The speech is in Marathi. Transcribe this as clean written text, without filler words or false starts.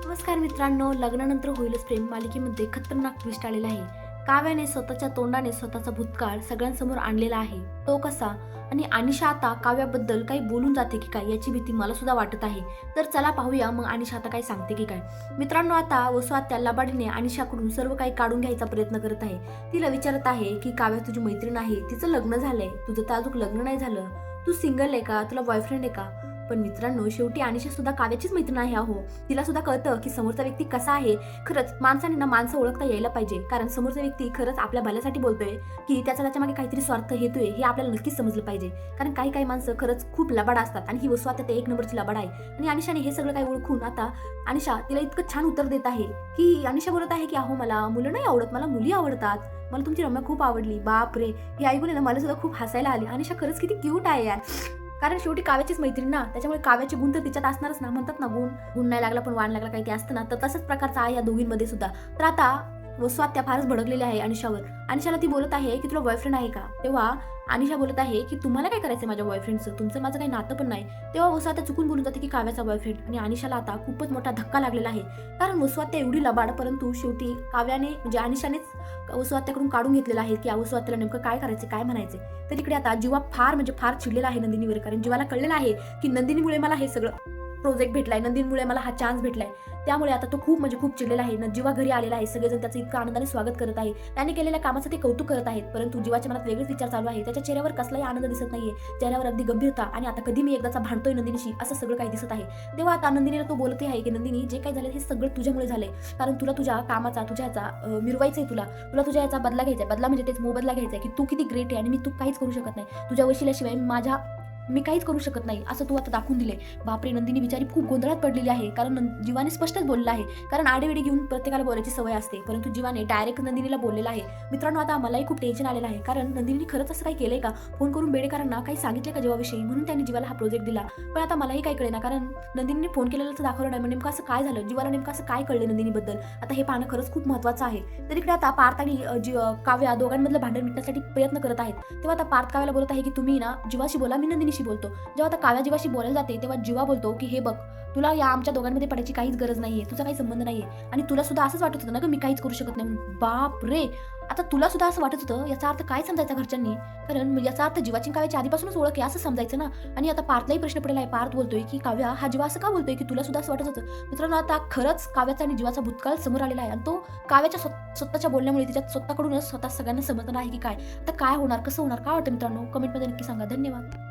नमस्कार मित्रांनो, लग्नानंतर होईलच प्रेम मालिकेमध्ये खतरनाक ट्विस्ट आलेला आहे. काव्याने स्वतःच्या तोंडाने स्वतःचा भूतकाळ सगळ्यांसमोर आणलेला आहे. तो कसा? आणि अनिशा आता काव्याबद्दल काही बोलून जाते की काय याची भीती मला सुद्धा वाटत आहे. तर चला पाहूया मग अनिशा आता काय सांगते की काय. मित्रांनो, आता वसुआत्या लबाडीने अनिशाकडून सर्व काही काढून घ्यायचा प्रयत्न करत आहे. तिला विचारत आहे की काव्या तुझी मैत्रीण आहे, तिचं लग्न झालंय, तुझं तर अजून लग्न नाही झालं, तू सिंगल आहे का, तुला बॉयफ्रेंड आहे का? पण मित्रांनो, शेवटी अनिशा सुद्धा काव्याचीच मैत्रीण आहे. अहो, तिला सुद्धा कळतं की समोरचा व्यक्ती कसा आहे. खरंच माणसाने ना माणसं ओळखता यायला पाहिजे, कारण समोरचा व्यक्ती खरंच आपल्या भल्यासाठी बोलतोय की त्याच्या मागे काहीतरी स्वार्थ हेतू आहे हे आपल्याला नक्कीच समजलं पाहिजे. कारण काही काही माणसं खरंच खूप लबाड असतात आणि ही वसुआत्या एक नंबरची लबाड आहे. आणि अनिशाने हे सगळं काही ओळखून आता अनिशा तिला इतकं छान उत्तर देत आहे की अनिशा बोलत आहे की अहो, मला मुलं नाही आवडत, मला मुली आवडतात, मला तुमची रम्या खूप आवडली. बाप रे, हे ऐकून ना मला सुद्धा खूप हसायला आली. अनिशा खरंच किती क्यूट आहे यार, कारण शेवटी काव्याचीच मैत्रीण ना, त्याच्यामुळे काव्याचे गुण तर तिच्यात असणारच ना. म्हणतात ना, गुण नाही लागला पण वाण लागला, काही ते असतं ना, तर तसंच प्रकारचा आहे या दोघींमध्ये सुद्धा. तर आता वसुआत्या फारच भडकलेली आहे अनिशावर. अनिशाला ती बोलत आहे की तुला बॉयफ्रेंड आहे का? तेव्हा अनिशा बोलत आहे की तुम्हाला काय करायचं माझ्या बॉयफ्रेंडचं, तुमचं माझं काही नातं पण नाही. तेव्हा वसुआत्या चुकून बोलून जाते की काव्याचा बॉयफ्रेंड. आणि अनिशाला आता खूपच मोठा धक्का लागलेला आहे, कारण वसुआत्या एवढी लबाड, परंतु शेवटी काव्याने म्हणजे अनिशानेच वसुआत्याकडून काढून घेतलेलं आहे की वसुआत्याला नेमकं काय करायचं, काय म्हणायचे. तर इकडे आता जीवा फार चिडलेला आहे नंदिनीवर, कारण जीवाला कळलेलं आहे की नंदिनीमुळे मला हे सगळं प्रोजेक्ट भेटलाय, नंदिनीमुळे मला हा चान्स भेटलाय. त्यामुळे आता तो खूप चिडलेला आहे. जीवा घरी आलेला आहे, सगळेजण त्याचं इतकं आनंदाने स्वागत करत आहे, त्याने केलेल्या कामाचं ते कौतुक करत आहेत. परंतु जीवाच्या मनात वेगळेच विचार चालू आहे. त्याच्या चेहऱ्यावर कसलाही आनंद दिसत नाहीये, चेहऱ्यावर अगदी गंभीरता आणि आता कधी मी एकदाचा भांडतोय नंदिनीशी असं सगळं काही दिसत आहे. तेव्हा आता नंदिनीला तो बोलते आहे की नंदिनी, जे काही झालं हे सगळं तुझ्यामुळे झालंय, कारण तुला तुझ्या कामाचा, तुझ्या ह्याचा मिरवायचंय, तुला तुझ्या याचा बदला घ्यायचा. बदला म्हणजे तेच मोबदला घ्यायचा की तू किती ग्रेट आहे आणि मी तू काहीच करू शकत नाही, तुझ्या वशिल्याशिवाय मी काहीच करू शकत नाही असं तू आता दाखवून दिले. बापरे, नंदिनी बिचारी खूप गोंधळात पडलेली आहे, कारण जीवाने स्पष्टच बोलला आहे. कारण आडेवेडी घेऊन प्रत्येकाला बोलायची सवय असते, परंतु जीवाने डायरेक्ट नंदिनीला बोललेला आहे. मित्रांनो, आता मलाही खूप टेन्शन आलेलं आहे, कारण नंदिनीने खरंच असं काही केलंय का? फोन करून बेडेकरांना काही सांगितले का जीवाविषयी, म्हणून त्यांनी जीवाला हा प्रोजेक्ट दिला. पण आता मलाही काही कळेना, कारण नंदिनीने फोन केलेलं तर दाखवलं नाही. नेमकं असं काय झालं, जीवाला नेमकं असं काय कळलं नंदिनीबद्दल, आता हे पाहणं खरंच खूप महत्त्वाचं आहे. तर इकडे आता पार्थ आणि काव्या दोघांमधलं भांडण मिटण्यासाठी प्रयत्न करत आहेत. तेव्हा आता पार्थ काव्याला बोलत आहे की तुम्ही ना जीवाशी बोला, मी नंदिनीशी बोलतो. जेव्हा काव्या जीवाशी बोलायला जाते तेव्हा जीवा बोलतो की हे बघ, तुला या आमच्या दोघांमध्ये पडायची काहीच गरज नाहीये, तुझा काही संबंध नाहीये, आणि तुला सुद्धा असंच वाटत होतं ना की मी काहीच करू शकत नाही. बाप रे, आता तुला सुद्धा असं वाटत होतं, याचा अर्थ काय समजायचा घरच्यांनी? कारण याचा अर्थ जीवाची काव्याची आधीपासूनच ओळख आहे असं समजायचं ना. आणि आता पार्थलाही प्रश्न पडलेला आहे. पार्थ बोलतोय की काव्या, हा जीवा असं का बोलतोय की तुला सुद्धा असं वाटत होतं? मित्रांनो, आता खरंच काव्याचा आणि जीवाचा भूतकाळ समोर आलेला आहे, आणि तो काव्याच्या स्वतःच्या बोलण्यामुळे तिच्या स्वतःकडूनच स्वतः सगळ्यांना समजणार आहे की काय आता काय होणार, कसं होणार, काय वाटतं मित्रांनो? कमेंटमध्ये नक्की सांगा. धन्यवाद.